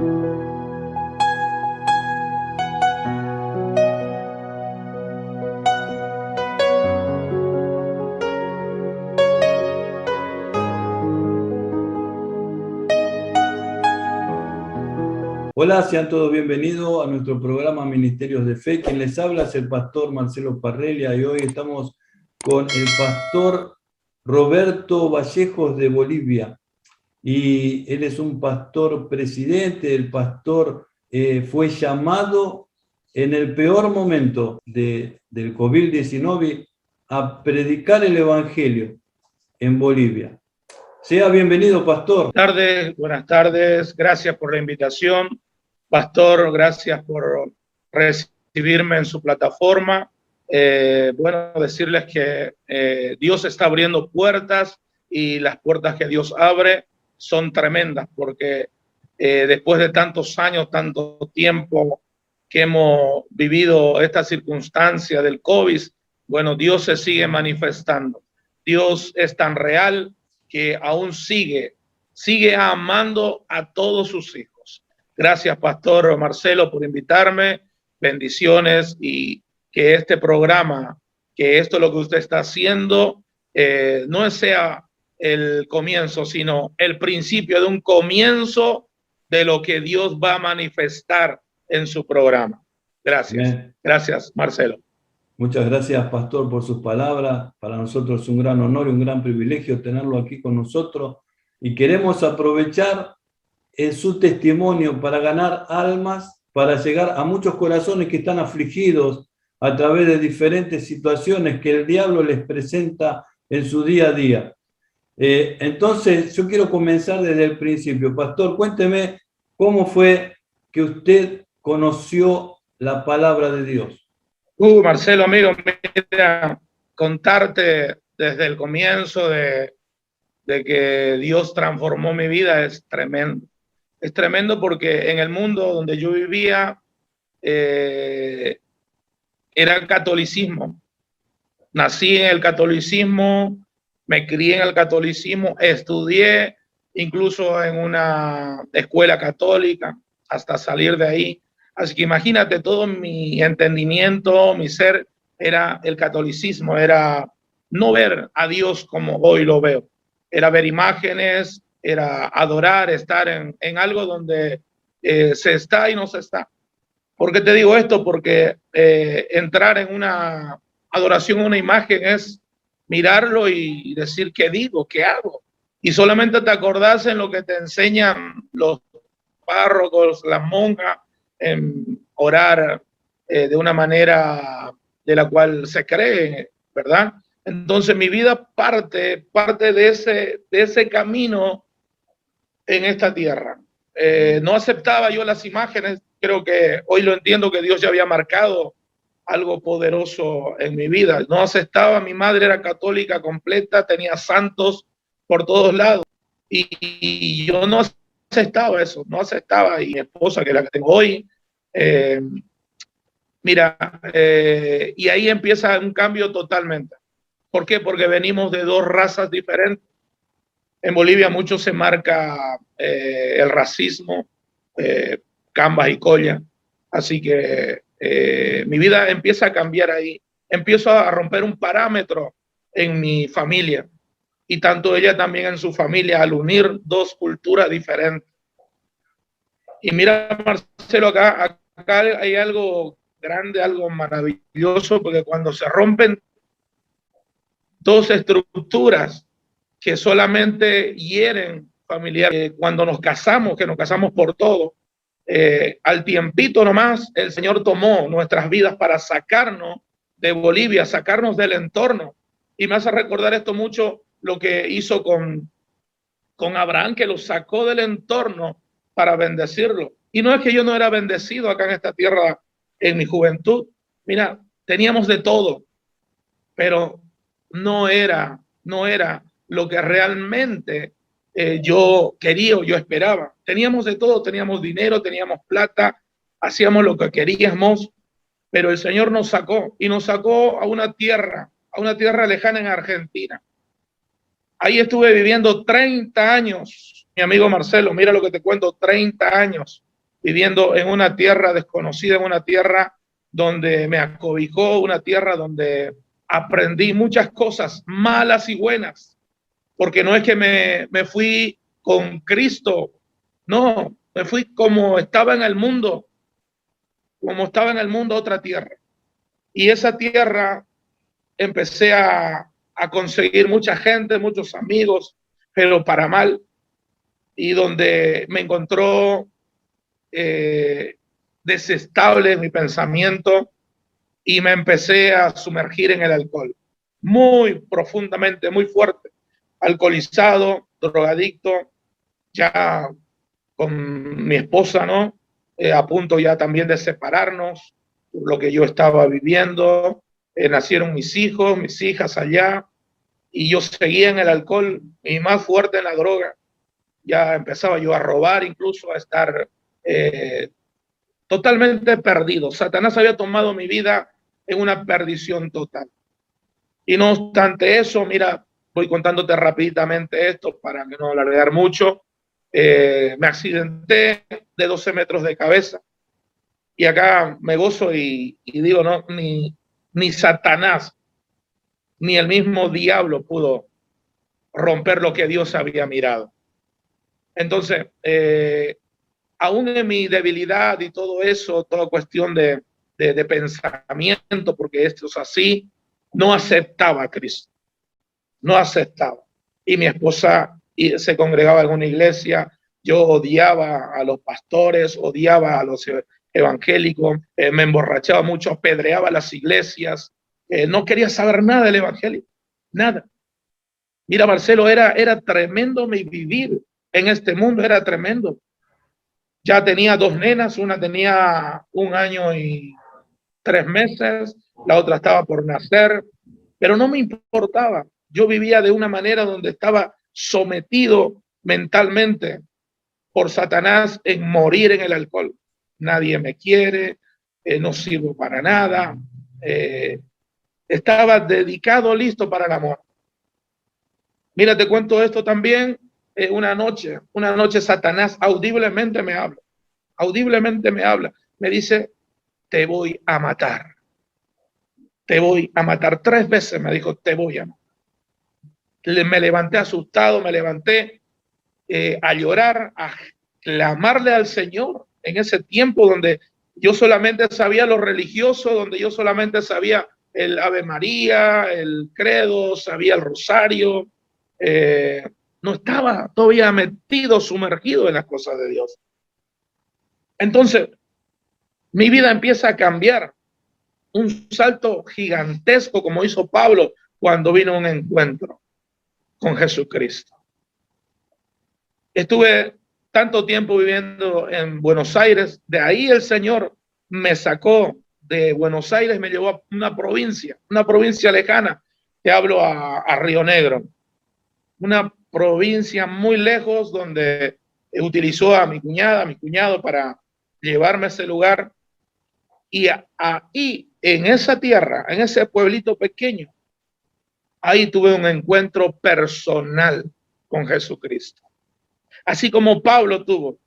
Hola, sean todos bienvenidos a nuestro programa Ministerios de Fe. Quien les habla es el pastor Marcelo Parrelia y hoy estamos con el pastor Roberto Vallejos de Bolivia. Y él es un pastor presidente, el pastor fue llamado en el peor momento del COVID-19 a predicar el Evangelio en Bolivia. Sea bienvenido, pastor. Buenas tardes, gracias por la invitación. Pastor, gracias por recibirme en su plataforma. Bueno, decirles que Dios está abriendo puertas y las puertas que Dios abre son tremendas porque después de tantos años, tanto tiempo que hemos vivido esta circunstancia del COVID, bueno, Dios se sigue manifestando. Dios es tan real que aún sigue amando a todos sus hijos. Gracias, Pastor Marcelo, por invitarme. Bendiciones y que este programa, que esto lo que usted está haciendo, no sea el comienzo, sino el principio de un comienzo de lo que Dios va a manifestar en su programa. Gracias. Bien. Gracias, Marcelo. Muchas gracias, pastor, por sus palabras. Para nosotros es un gran honor y un gran privilegio tenerlo aquí con nosotros. Y queremos aprovechar su testimonio para ganar almas, para llegar a muchos corazones que están afligidos a través de diferentes situaciones que el diablo les presenta en su día a día. Entonces, yo quiero comenzar desde el principio. Pastor, cuénteme cómo fue que usted conoció la palabra de Dios. Marcelo, amigo, mira, contarte desde el comienzo de que Dios transformó mi vida es tremendo. Es tremendo porque en el mundo donde yo vivía era el catolicismo. Nací en el catolicismo, me crié en el catolicismo, estudié incluso en una escuela católica hasta salir de ahí. Así que imagínate, todo mi entendimiento, mi ser era el catolicismo, era no ver a Dios como hoy lo veo, era ver imágenes, era adorar, estar en algo donde se está y no se está. ¿Por qué te digo esto? Porque entrar en una adoración a una imagen es mirarlo y decir qué digo, qué hago. Y solamente te acordás en lo que te enseñan los párrocos, las monjas, en orar de una manera de la cual se cree, ¿verdad? Entonces mi vida parte de ese camino en esta tierra. No aceptaba yo las imágenes, creo que hoy lo entiendo que Dios ya había marcado algo poderoso en mi vida. No aceptaba, mi madre era católica completa, tenía santos por todos lados y yo no aceptaba eso, no aceptaba. Y mi esposa, que es la que tengo hoy, y ahí empieza un cambio totalmente. ¿Por qué? Porque venimos de dos razas diferentes. En Bolivia mucho se marca el racismo, Cambas y Colla. Así que mi vida empieza a cambiar ahí. Empiezo a romper un parámetro en mi familia y tanto ella también en su familia al unir dos culturas diferentes. Y mira, Marcelo, acá hay algo grande, algo maravilloso, porque cuando se rompen dos estructuras que solamente hieren familiares, cuando nos casamos, que nos casamos por todo, al tiempito nomás el Señor tomó nuestras vidas para sacarnos de Bolivia, sacarnos del entorno. Y me hace recordar esto mucho lo que hizo con Abraham, que lo sacó del entorno para bendecirlo. Y no es que yo no era bendecido acá en esta tierra en mi juventud. Mira, teníamos de todo, pero no era lo que realmente yo quería o yo esperaba. Teníamos de todo, teníamos dinero, teníamos plata, hacíamos lo que queríamos, pero el Señor nos sacó y nos sacó a una tierra lejana en Argentina. Ahí estuve viviendo 30 años, mi amigo Marcelo, mira lo que te cuento, 30 años. viviendo en una tierra desconocida, en una tierra donde me acobijó, una tierra donde aprendí muchas cosas malas y buenas, porque no es que me fui con Cristo, no, me fui como estaba en el mundo, a otra tierra. Y esa tierra empecé a conseguir mucha gente, muchos amigos, pero para mal, y donde me encontró desestable mi pensamiento y me empecé a sumergir en el alcohol, muy profundamente, muy fuerte, alcoholizado, drogadicto, ya con mi esposa, ¿no? A punto ya también de separarnos, por lo que yo estaba viviendo. Nacieron mis hijos, mis hijas allá, y yo seguía en el alcohol y más fuerte en la droga. Ya empezaba yo a robar, incluso a estar totalmente perdido. Satanás había tomado mi vida en una perdición total. Y no obstante eso, mira, voy contándote rápidamente esto para que no alargar mucho. Me accidenté de 12 metros de cabeza y acá me gozo y digo, no, ni Satanás, ni el mismo diablo pudo romper lo que Dios había mirado. Entonces, aún en mi debilidad y todo eso, toda cuestión de pensamiento, porque esto es así, no aceptaba a Cristo, no aceptaba. Y mi esposa se congregaba en una iglesia, yo odiaba a los pastores, odiaba a los evangélicos, me emborrachaba mucho, apedreaba las iglesias, no quería saber nada del evangelio, nada. Mira, Marcelo, era tremendo mi vivir en este mundo, era tremendo. Ya tenía 2 nenas, una tenía 1 año y 3 meses, la otra estaba por nacer, pero no me importaba. Yo vivía de una manera donde estaba sometido mentalmente por Satanás en morir en el alcohol. Nadie me quiere, no sirvo para nada. Estaba dedicado, listo para el amor. Mira, te cuento esto también. Una noche Satanás audiblemente me habla, me dice, te voy a matar. Te voy a matar 3 veces, me dijo, te voy a matar. Me levanté asustado, me levanté a llorar, a clamarle al Señor en ese tiempo donde yo solamente sabía lo religioso, donde yo solamente sabía el Ave María, el credo, sabía el rosario. No estaba todavía metido, sumergido en las cosas de Dios. Entonces, mi vida empieza a cambiar. Un salto gigantesco como hizo Pablo cuando vino a un encuentro con Jesucristo. Estuve tanto tiempo viviendo en Buenos Aires, de ahí el Señor me sacó de Buenos Aires, me llevó a una provincia lejana, te hablo a Río Negro, una provincia muy lejos donde utilizó a mi cuñado para llevarme a ese lugar. Y ahí, en esa tierra, en ese pueblito pequeño, ahí tuve un encuentro personal con Jesucristo. Así como Pablo tuvo.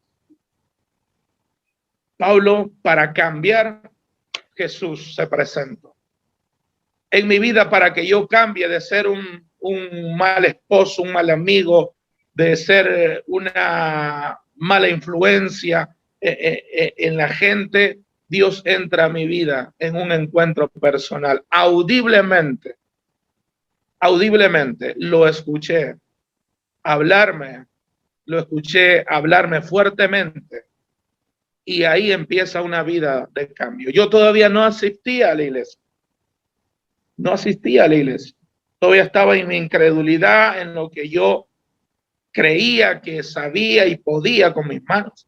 Pablo, para cambiar, Jesús se presentó en mi vida para que yo cambie de ser un mal esposo, un mal amigo, de ser una mala influencia en la gente. Dios entra a mi vida en un encuentro personal. Audiblemente lo escuché hablarme, lo escuché hablarme fuertemente, y ahí empieza una vida de cambio. Yo todavía no asistía a la iglesia, todavía estaba en mi incredulidad, en lo que yo creía que sabía y podía con mis manos.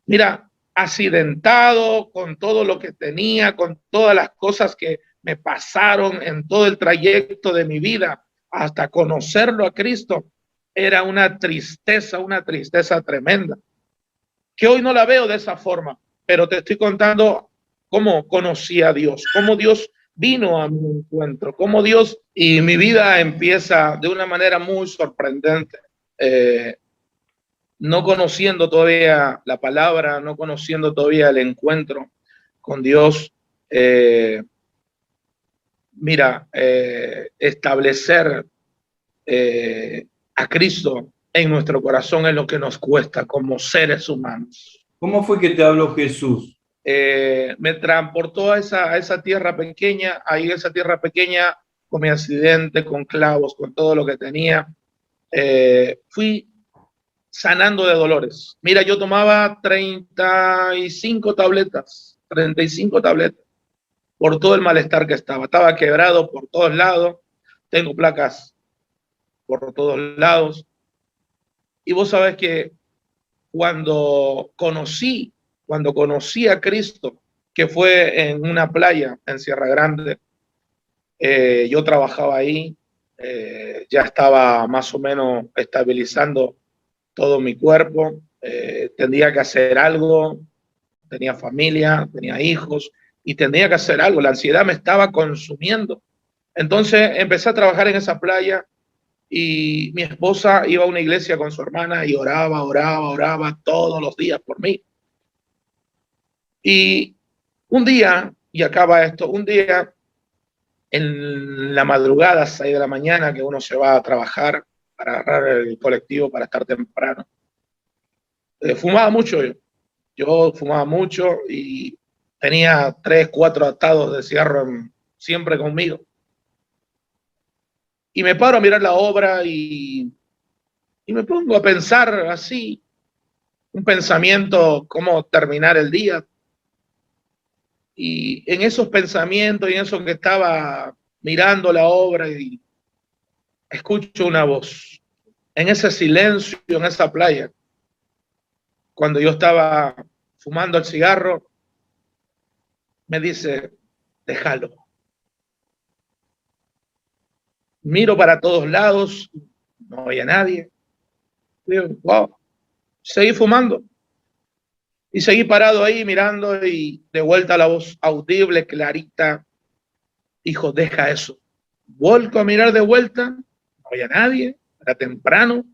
Mira, accidentado con todo lo que tenía, con todas las cosas que me pasaron en todo el trayecto de mi vida hasta conocerlo a Cristo, era una tristeza tremenda, que hoy no la veo de esa forma, pero te estoy contando cómo conocí a Dios, cómo Dios vino a mi encuentro, cómo Dios, y mi vida empieza de una manera muy sorprendente. no conociendo todavía la palabra, no conociendo todavía el encuentro con Dios, establecer a Cristo en nuestro corazón es lo que nos cuesta como seres humanos. ¿Cómo fue que te habló Jesús? Me transportó a esa tierra pequeña, ahí en esa tierra pequeña, con mi accidente, con clavos, con todo lo que tenía, fui sanando de dolores. Mira, yo tomaba 35 tabletas por todo el malestar que estaba quebrado por todos lados, tengo placas por todos lados. Y vos sabés que cuando conocí a Cristo, que fue en una playa en Sierra Grande, yo trabajaba ahí, ya estaba más o menos estabilizando todo mi cuerpo, tenía que hacer algo, tenía familia, tenía hijos y tenía que hacer algo, la ansiedad me estaba consumiendo. Entonces empecé a trabajar en esa playa y mi esposa iba a una iglesia con su hermana y oraba todos los días por mí. Y un día, y acaba esto, un día en la madrugada, 6 de la mañana, que uno se va a trabajar para agarrar el colectivo para estar temprano, fumaba mucho yo fumaba mucho y tenía 3, 4 atados de cigarro siempre conmigo. Y me paro a mirar la obra y me pongo a pensar así, un pensamiento, cómo terminar el día. Y en esos pensamientos y en eso que estaba mirando la obra, y escucho una voz, en ese silencio, en esa playa, cuando yo estaba fumando el cigarro, me dice, déjalo. Miro para todos lados, no había nadie. Digo, wow, seguí fumando. Y seguí parado ahí mirando y de vuelta la voz audible, clarita. Hijo, deja eso. Vuelco a mirar de vuelta, no había nadie, era temprano.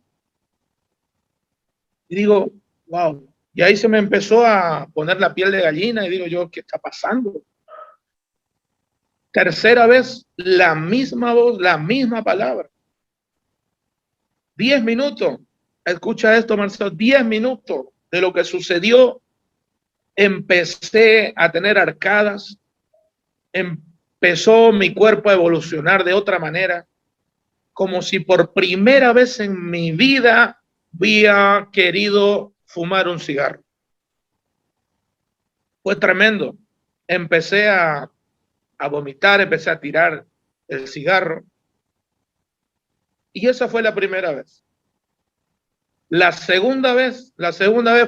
Y digo, wow. Y ahí se me empezó a poner la piel de gallina y digo yo, ¿qué está pasando? Tercera vez, la misma voz, la misma palabra. 10 minutos. Escucha esto, Marcelo, 10 minutos de lo que sucedió. Empecé a tener arcadas, empezó mi cuerpo a evolucionar de otra manera, como si por primera vez en mi vida había querido fumar un cigarro. Fue tremendo. Empecé a vomitar, empecé a tirar el cigarro. Y esa fue la primera vez. La segunda vez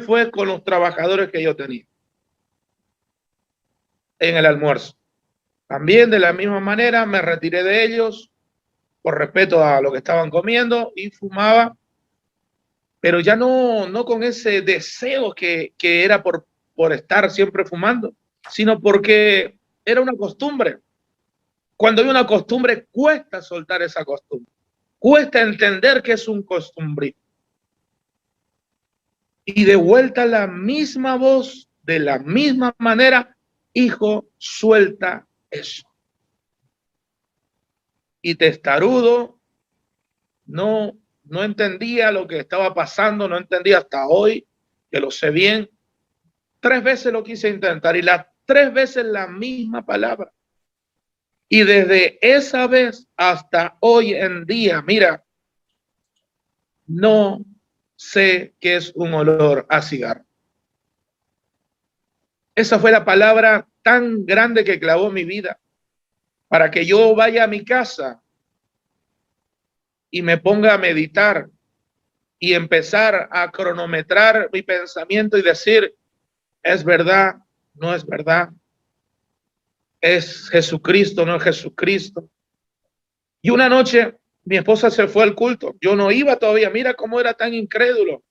fue con los trabajadores que yo tenía en el almuerzo. También de la misma manera me retiré de ellos por respeto a lo que estaban comiendo y fumaba, pero ya no con ese deseo que era por estar siempre fumando, sino porque era una costumbre. Cuando hay una costumbre, cuesta soltar esa costumbre, cuesta entender que es un costumbre. Y de vuelta la misma voz, de la misma manera, hijo, suelta eso. Y testarudo, no entendía lo que estaba pasando, no entendía hasta hoy, que lo sé bien. 3 veces lo quise intentar y las 3 veces la misma palabra. Y desde esa vez hasta hoy en día, mira, no sé qué es un olor a cigarro. Esa fue la palabra tan grande que clavó mi vida, para que yo vaya a mi casa y me ponga a meditar y empezar a cronometrar mi pensamiento y decir, ¿es verdad? ¿No es verdad? ¿Es Jesucristo? ¿No es Jesucristo? Y una noche mi esposa se fue al culto. Yo no iba todavía. Mira cómo era tan incrédulo.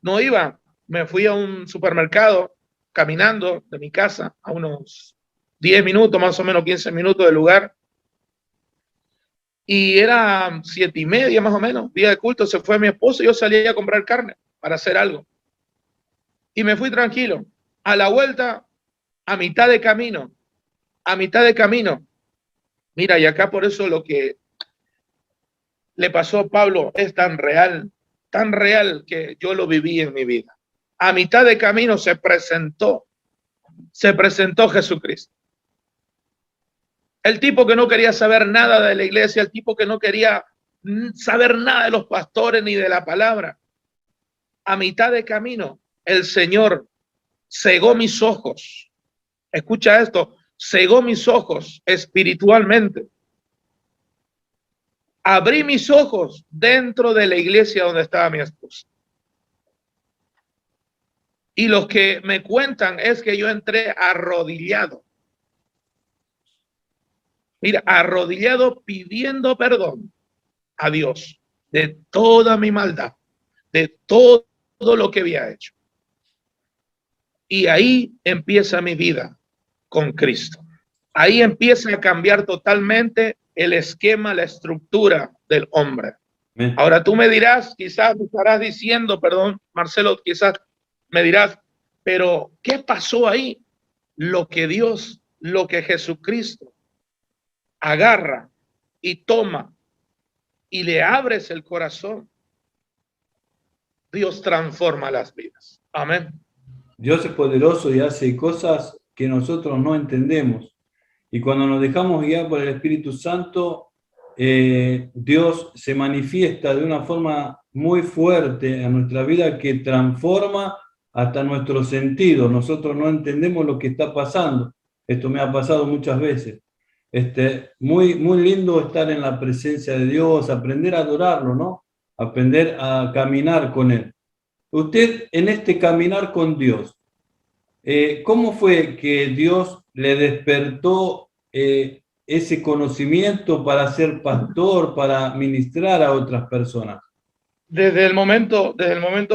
No iba. Me fui a un supermercado caminando de mi casa a unos 10 minutos, más o menos 15 minutos del lugar. Y era 7:30 más o menos, día de culto, se fue mi esposo y yo salí a comprar carne. para hacer algo. Y me fui tranquilo. A la vuelta, a mitad de camino, mira, y acá por eso lo que le pasó a Pablo es tan real que yo lo viví en mi vida. A mitad de camino se presentó Jesucristo. El tipo que no quería saber nada de la iglesia, el tipo que no quería saber nada de los pastores ni de la palabra. A mitad de camino, el Señor cegó mis ojos. Escucha esto, cegó mis ojos espiritualmente. Abrí mis ojos dentro de la iglesia donde estaba mi esposa. Y lo que me cuentan es que yo entré arrodillado. Mira, arrodillado pidiendo perdón a Dios de toda mi maldad, de todo lo que había hecho. Y ahí empieza mi vida con Cristo. Ahí empieza a cambiar totalmente el esquema, la estructura del hombre. Bien. Ahora tú me dirás, quizás me estarás diciendo, perdón, Marcelo, quizás me dirás, pero ¿qué pasó ahí? Lo que Jesucristo agarra y toma y le abres el corazón, Dios transforma las vidas. Amén. Dios es poderoso y hace cosas que nosotros no entendemos. Y cuando nos dejamos guiar por el Espíritu Santo, Dios se manifiesta de una forma muy fuerte en nuestra vida que transforma hasta nuestros sentidos. Nosotros no entendemos lo que está pasando. Esto me ha pasado muchas veces. Muy lindo estar en la presencia de Dios, aprender a adorarlo, ¿no? Aprender a caminar con Él. Usted, en este caminar con Dios, ¿cómo fue que Dios le despertó ese conocimiento para ser pastor, para ministrar a otras personas? Desde el momento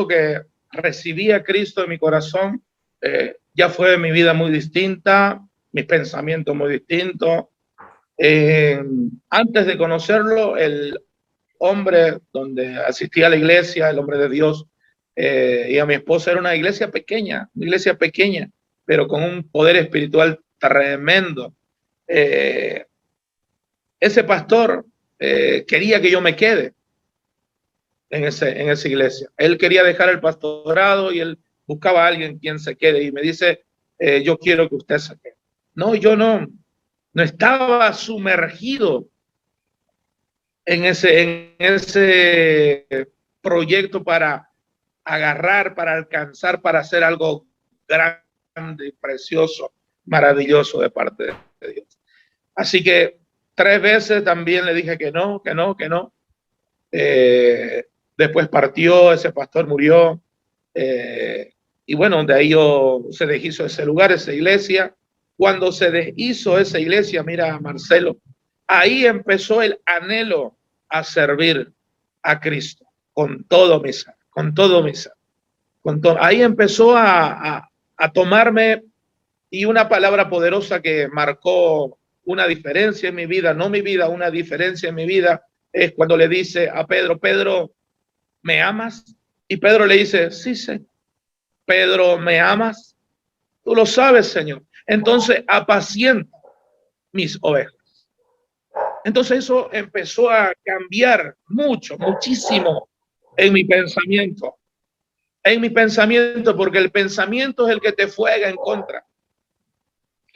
que recibí a Cristo en mi corazón, ya fue mi vida muy distinta, mis pensamientos muy distintos. Antes de conocerlo, el hombre donde asistía a la iglesia, el hombre de Dios, y a mi esposa, era una iglesia pequeña, pero con un poder espiritual tremendo. Ese pastor quería que yo me quede en esa iglesia. Él quería dejar el pastorado y él buscaba a alguien quien se quede, y me dice, yo quiero que usted se quede. No, yo no estaba sumergido en ese proyecto para agarrar, para alcanzar, para hacer algo grande, precioso, maravilloso de parte de Dios. Así que 3 veces también le dije que no. Después partió, ese pastor murió, y bueno, de ahí se deshizo ese lugar, esa iglesia. Cuando se deshizo esa iglesia, mira, Marcelo, ahí empezó el anhelo a servir a Cristo con todo mi ser, Ahí empezó a tomarme, y una palabra poderosa que marcó una diferencia en mi vida, una diferencia en mi vida, es cuando le dice a Pedro, Pedro, ¿me amas? Y Pedro le dice, sí, Señor. Pedro, ¿me amas? Tú lo sabes, Señor. Entonces, apacienta mis ovejas. Entonces eso empezó a cambiar muchísimo en mi pensamiento. Porque el pensamiento es el que te juega en contra.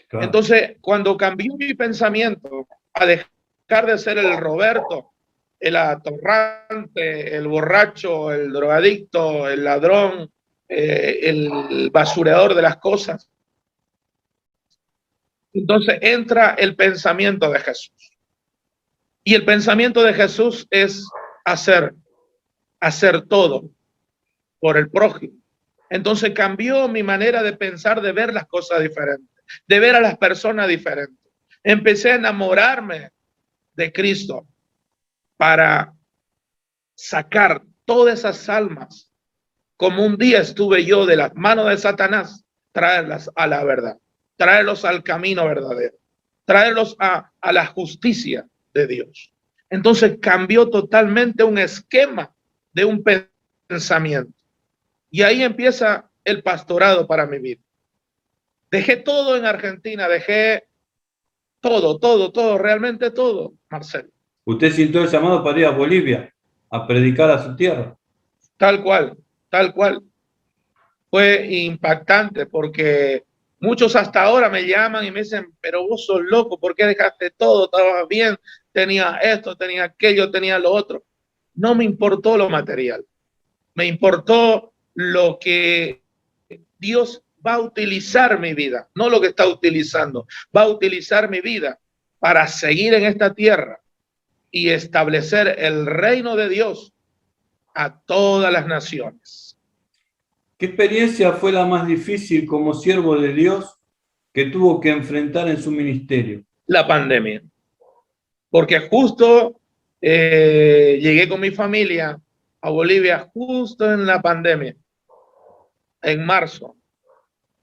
Claro. Entonces, cuando cambió mi pensamiento a dejar de ser el Roberto, el atorrante, el borracho, el drogadicto, el ladrón, el basureador de las cosas, entonces entra el pensamiento de Jesús. Y el pensamiento de Jesús es hacer todo por el prójimo. Entonces cambió mi manera de pensar, de ver las cosas diferentes, de ver a las personas diferentes. Empecé a enamorarme de Cristo para sacar todas esas almas, como un día estuve yo, de las manos de Satanás, traerlas a la verdad, traerlos al camino verdadero, traerlos a la justicia de Dios. Entonces cambió totalmente un esquema de un pensamiento. Y ahí empieza el pastorado para mi vida. Dejé todo en Argentina, dejé todo, realmente todo, Marcelo. Usted sintió el llamado para ir a Bolivia, a predicar a su tierra. Tal cual, tal cual. Fue impactante porque muchos hasta ahora me llaman y me dicen, pero vos sos loco, ¿por qué dejaste todo? Estabas bien, tenía esto, tenía aquello, tenía lo otro. No me importó lo material, me importó lo que Dios va a utilizar mi vida, no lo que está utilizando, va a utilizar mi vida para seguir en esta tierra y establecer el reino de Dios a todas las naciones. ¿Qué experiencia fue la más difícil como siervo de Dios que tuvo que enfrentar en su ministerio? La pandemia, porque justo llegué con mi familia a Bolivia justo en la pandemia, en marzo,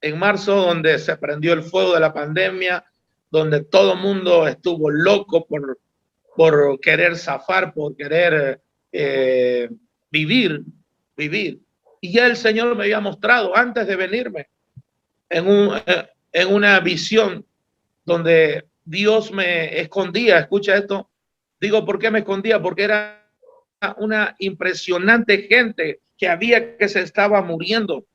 donde se prendió el fuego de la pandemia, donde todo el mundo estuvo loco por querer zafar, por querer vivir. Y ya el Señor me había mostrado antes de venirme en una visión donde Dios me escondía. Escucha esto. Digo, ¿por qué me escondía? Porque era una impresionante gente que se estaba muriendo.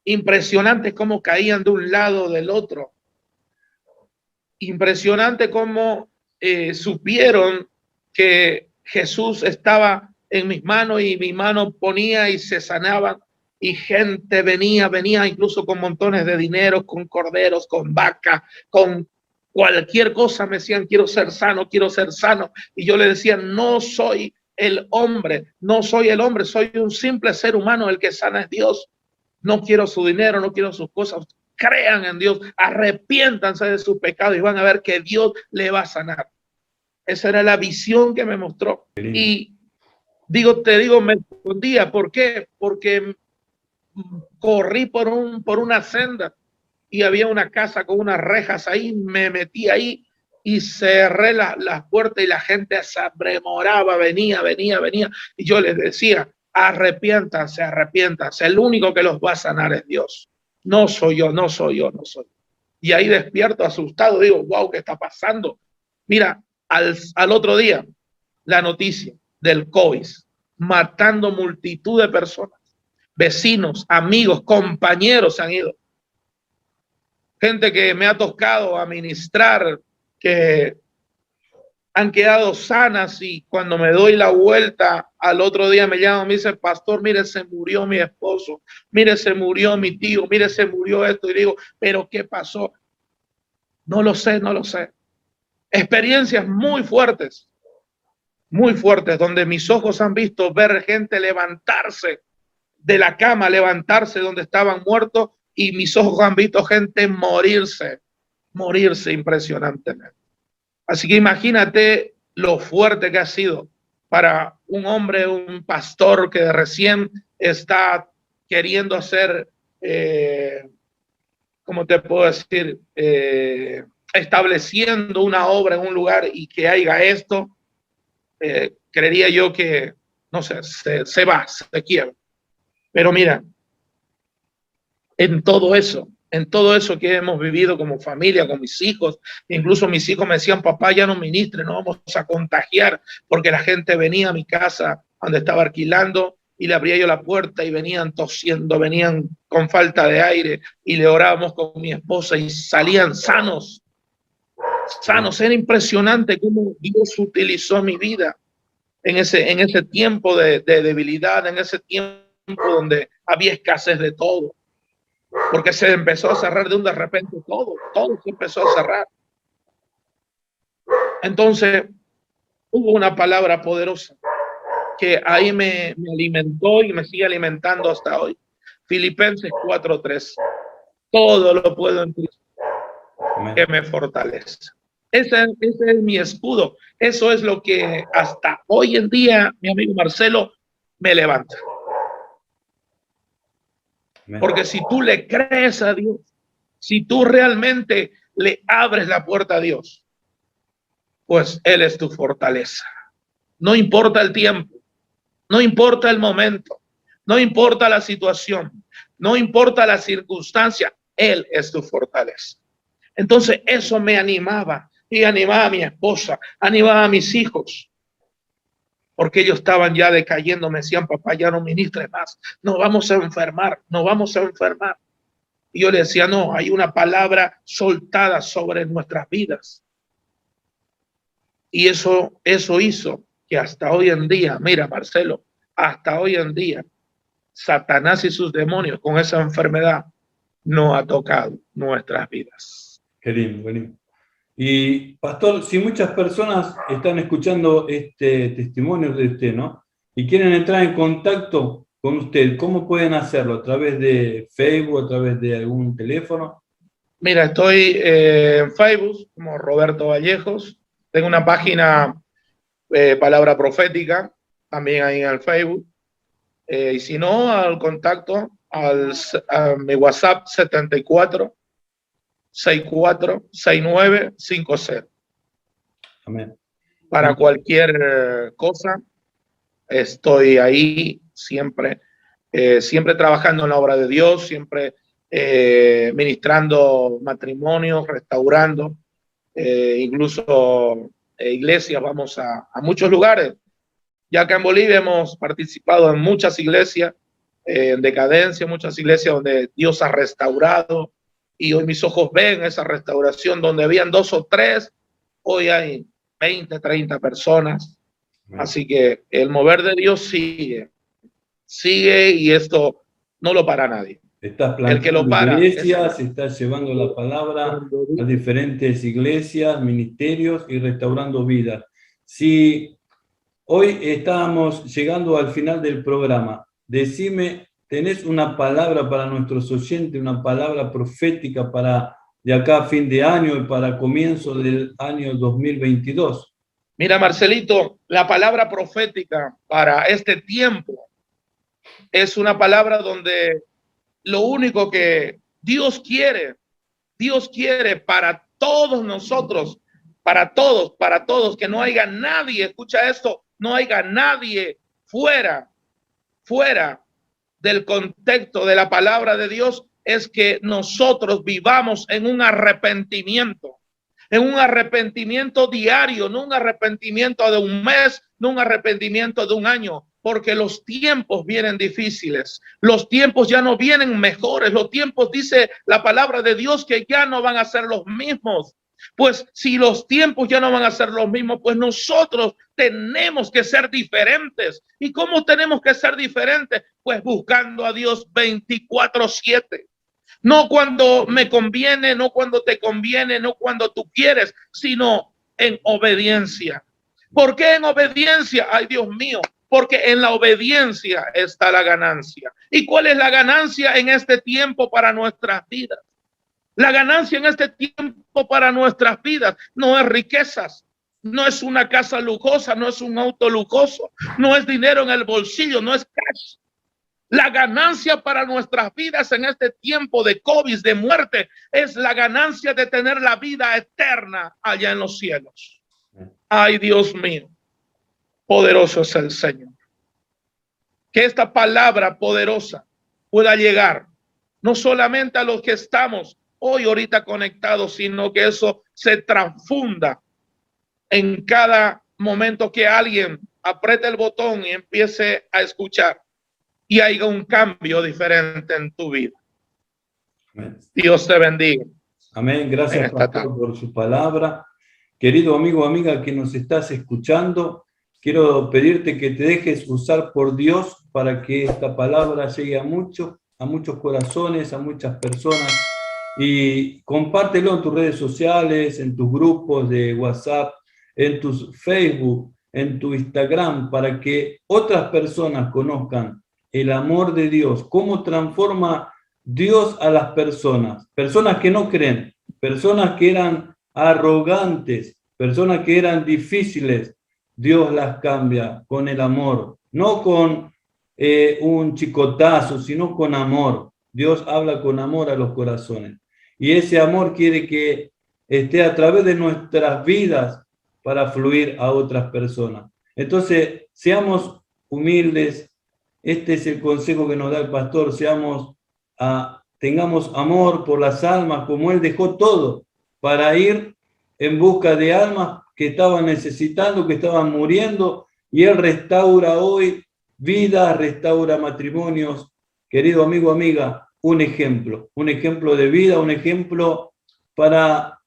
Impresionante cómo caían de un lado del otro. Impresionante cómo supieron que Jesús estaba en mis manos y mi mano ponía y se sanaban y gente venía incluso con montones de dinero, con corderos, con vacas, con cualquier cosa. Me decían, quiero ser sano. Y yo le decía, no soy el hombre, soy un simple ser humano, el que sana es Dios. No quiero su dinero, no quiero sus cosas. Crean en Dios, arrepiéntanse de sus pecados y van a ver que Dios le va a sanar. Esa era la visión que me mostró. Y te digo, me escondía. ¿Por qué? Porque corrí por una senda y había una casa con unas rejas ahí, me metí ahí y cerré las puertas y la gente se abremoraba, venía. Y yo les decía, arrepiéntanse. El único que los va a sanar es Dios. No soy yo. Y ahí despierto asustado, digo, wow, ¿qué está pasando? Mira, al otro día, la noticia del COVID, matando multitud de personas, vecinos, amigos, compañeros se han ido. Gente que me ha tocado administrar, que han quedado sanas, y cuando me doy la vuelta al otro día me llaman, me dice, pastor, mire, se murió mi esposo, mire, se murió mi tío, mire, se murió esto. Y digo, ¿pero qué pasó? No lo sé. Experiencias muy fuertes, donde mis ojos han visto ver gente levantarse de la cama, levantarse donde estaban muertos, y mis ojos han visto gente morirse impresionantemente. Así que imagínate lo fuerte que ha sido para un hombre, un pastor que recién está queriendo hacer, ¿cómo te puedo decir? Estableciendo una obra en un lugar, y que haya esto, creería yo que, no sé, se va, se quiebra. Pero mira, en todo eso que hemos vivido como familia, con mis hijos, incluso mis hijos me decían, papá, ya no ministre, no vamos a contagiar, porque la gente venía a mi casa donde estaba alquilando y le abría yo la puerta y venían tosiendo, venían con falta de aire, y le orábamos con mi esposa y salían sanos. Era impresionante cómo Dios utilizó mi vida en ese tiempo de debilidad, en ese tiempo donde había escasez de todo, porque se empezó a cerrar de repente todo se empezó a cerrar. Entonces hubo una palabra poderosa que ahí me alimentó y me sigue alimentando hasta hoy. Filipenses 4:3. Todo lo puedo en Cristo que me fortalece. Ese es mi escudo. Eso es lo que hasta hoy en día, mi amigo Marcelo, me levanta. Porque si tú le crees a Dios, si tú realmente le abres la puerta a Dios, pues Él es tu fortaleza. No importa el tiempo, no importa el momento, No importa la situación, no importa la circunstancia, Él es tu fortaleza. Entonces eso me animaba y animaba a mi esposa, animaba a mis hijos, porque ellos estaban ya decayendo. Me decían, papá, ya no ministres más, nos vamos a enfermar, nos vamos a enfermar. Y yo le decía, no, hay una palabra soltada sobre nuestras vidas. Y eso hizo que hasta hoy en día, mira, Marcelo, hasta hoy en día, Satanás y sus demonios con esa enfermedad no ha tocado nuestras vidas. Qué lindo, qué lindo. Y pastor, si muchas personas están escuchando este testimonio de usted, ¿no? Y quieren entrar en contacto con usted, ¿cómo pueden hacerlo? ¿A través de Facebook, a través de algún teléfono? Mira, estoy en Facebook como Roberto Vallejos. Tengo una página Palabra Profética, también ahí en el Facebook. Y si no, al contacto a mi WhatsApp 74 64 69 50. Amén. Para cualquier cosa, estoy ahí siempre, siempre trabajando en la obra de Dios, siempre ministrando matrimonios, restaurando, incluso iglesias. Vamos a muchos lugares. Ya acá en Bolivia hemos participado en muchas iglesias en decadencia, muchas iglesias donde Dios ha restaurado, y hoy mis ojos ven esa restauración. Donde habían 2 o 3, hoy hay 20, 30 personas. Así que el mover de Dios sigue, y esto no lo para nadie. Estás plantando el que lo para iglesias, estás llevando la palabra a diferentes iglesias, ministerios y restaurando vidas. Si hoy estábamos llegando al final del programa, decime, ¿tenés una palabra para nuestros oyentes, una palabra profética para de acá a fin de año y para comienzo del año 2022? Mira, Marcelito, la palabra profética para este tiempo es una palabra donde lo único que Dios quiere para todos nosotros, para todos, que no haya nadie, escucha esto, no haya nadie fuera del contexto de la palabra de Dios, es que nosotros vivamos en un arrepentimiento diario, no un arrepentimiento de un mes, no un arrepentimiento de un año, porque los tiempos vienen difíciles, los tiempos ya no vienen mejores, los tiempos, dice la palabra de Dios, que ya no van a ser los mismos. Pues si los tiempos ya no van a ser los mismos, pues nosotros tenemos que ser diferentes. ¿Y cómo tenemos que ser diferentes? Pues buscando a Dios 24/7. No cuando me conviene, no cuando te conviene, no cuando tú quieres, sino en obediencia. ¿Por qué en obediencia? Ay, Dios mío, porque en la obediencia está la ganancia. ¿Y cuál es la ganancia en este tiempo para nuestras vidas? La ganancia en este tiempo para nuestras vidas no es riquezas, no es una casa lujosa, no es un auto lujoso, no es dinero en el bolsillo, no es cash. La ganancia para nuestras vidas en este tiempo de COVID, de muerte, es la ganancia de tener la vida eterna allá en los cielos. Ay, Dios mío, poderoso es el Señor. Que esta palabra poderosa pueda llegar no solamente a los que estamos hoy ahorita conectados, sino que eso se transfunda en cada momento que alguien apriete el botón y empiece a escuchar, y haya un cambio diferente en tu vida. Amén. Dios te bendiga. Amén. Gracias, pastor, por su palabra. Querido amigo o amiga que nos estás escuchando, quiero pedirte que te dejes usar por Dios para que esta palabra llegue a muchos corazones, a muchas personas, y compártelo en tus redes sociales, en tus grupos de WhatsApp, en tus Facebook, en tu Instagram, para que otras personas conozcan el amor de Dios, cómo transforma Dios a las personas que no creen, personas que eran arrogantes, personas que eran difíciles. Dios las cambia con el amor, no con un chicotazo, sino con amor. Dios habla con amor a los corazones, y ese amor quiere que esté a través de nuestras vidas para fluir a otras personas. Entonces, seamos humildes, Este es el consejo que nos da el pastor, tengamos amor por las almas, como él dejó todo para ir en busca de almas que estaban necesitando, que estaban muriendo, y él restaura hoy vidas, restaura matrimonios. Querido amigo, amiga, un ejemplo de vida, un ejemplo para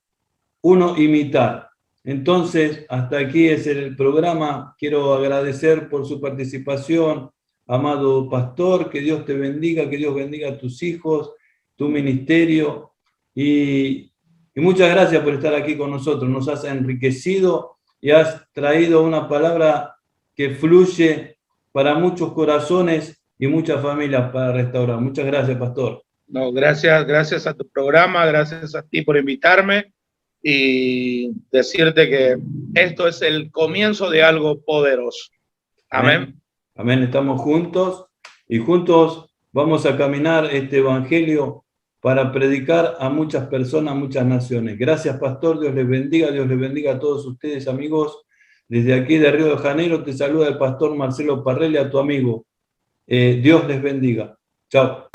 uno imitar. Entonces, hasta aquí es el programa. Quiero agradecer por su participación, amado pastor, que Dios te bendiga, que Dios bendiga a tus hijos, tu ministerio, y muchas gracias por estar aquí con nosotros. Nos has enriquecido y has traído una palabra que fluye para muchos corazones y muchas familias para restaurar. Muchas gracias, pastor. No, gracias a tu programa, gracias a ti por invitarme y decirte que esto es el comienzo de algo poderoso. Amén. Amén. Estamos juntos y juntos vamos a caminar este evangelio para predicar a muchas personas, muchas naciones. Gracias, pastor. Dios les bendiga a todos ustedes, amigos. Desde aquí de Río de Janeiro te saluda el pastor Marcelo Parrelli, a tu amigo. Dios les bendiga. Chao.